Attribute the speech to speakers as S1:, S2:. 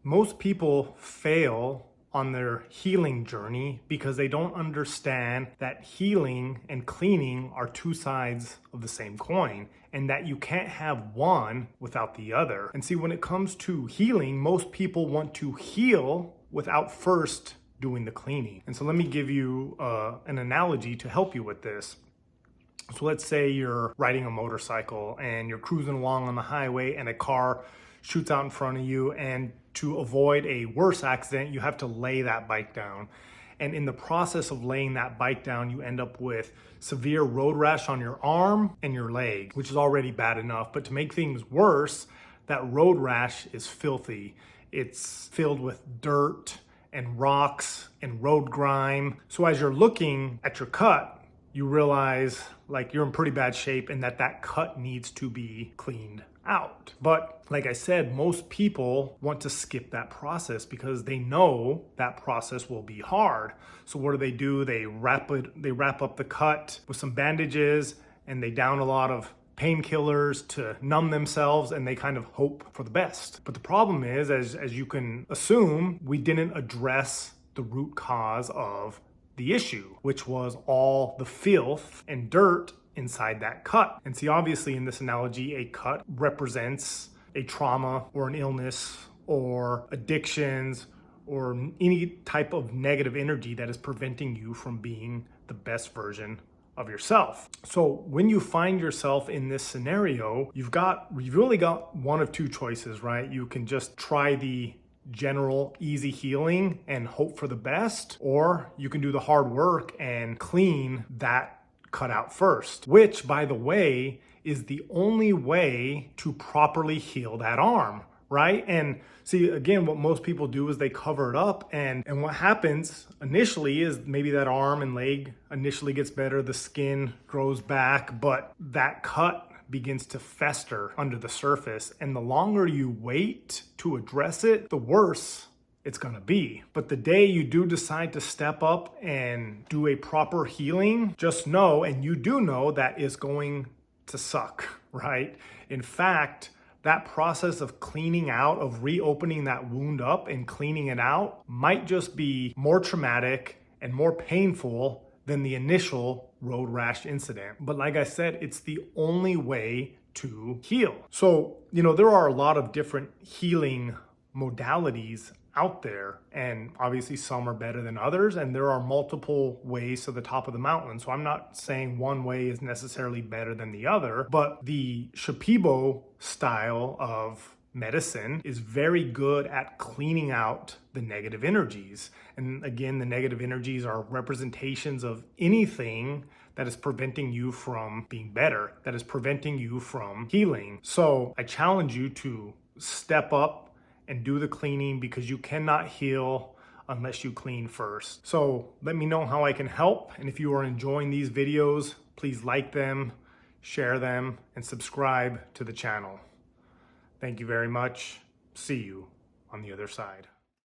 S1: Most people fail on their healing journey because they don't understand that healing and cleaning are two sides of the same coin, and that you can't have one without the other. And see, when it comes to healing, most people want to heal without first doing the cleaning. And so let me give you an analogy to help you with this. So let's say you're riding a motorcycle and you're cruising along on the highway and a car shoots out in front of you, and to avoid a worse accident, you have to lay that bike down. And in the process of laying that bike down, you end up with severe road rash on your arm and your leg, which is already bad enough. But to make things worse, that road rash is filthy. It's filled with dirt and rocks and road grime. So as you're looking at your cut, you realize like you're in pretty bad shape and that cut needs to be cleaned out. But like I said, most people want to skip that process because they know that process will be hard. So what do? They wrap up the cut with some bandages and they down a lot of painkillers to numb themselves, and they kind of hope for the best. But the problem is, as you can assume, we didn't address the root cause of the issue, which was all the filth and dirt inside that cut. And see, obviously in this analogy, a cut represents a trauma or an illness or addictions or any type of negative energy that is preventing you from being the best version of yourself. So when you find yourself in this scenario, you've really got one of two choices, right? You can just try the general easy healing and hope for the best, or you can do the hard work and clean that cut out first, which, by the way, is the only way to properly heal that arm, right? And see, again, what most people do is they cover it up, and what happens initially is maybe that arm and leg initially gets better, the skin grows back, but that cut begins to fester under the surface. And the longer you wait to address it, the worse it's gonna be. But the day you do decide to step up and do a proper healing, just know, and you do know, that is going to suck, right? In fact, that process of cleaning out, of reopening that wound up and cleaning it out, might just be more traumatic and more painful than the initial road rash incident. But like I said, it's the only way to heal. So, there are a lot of different healing modalities out there, and obviously some are better than others, and there are multiple ways to the top of the mountain. So I'm not saying one way is necessarily better than the other, but the Shipibo style of medicine is very good at cleaning out the negative energies. And again, the negative energies are representations of anything that is preventing you from being better, that is preventing you from healing. So I challenge you to step up and do the cleaning, because you cannot heal unless you clean first. So let me know how I can help. And if you are enjoying these videos, please like them, share them, and subscribe to the channel. Thank you very much. See you on the other side.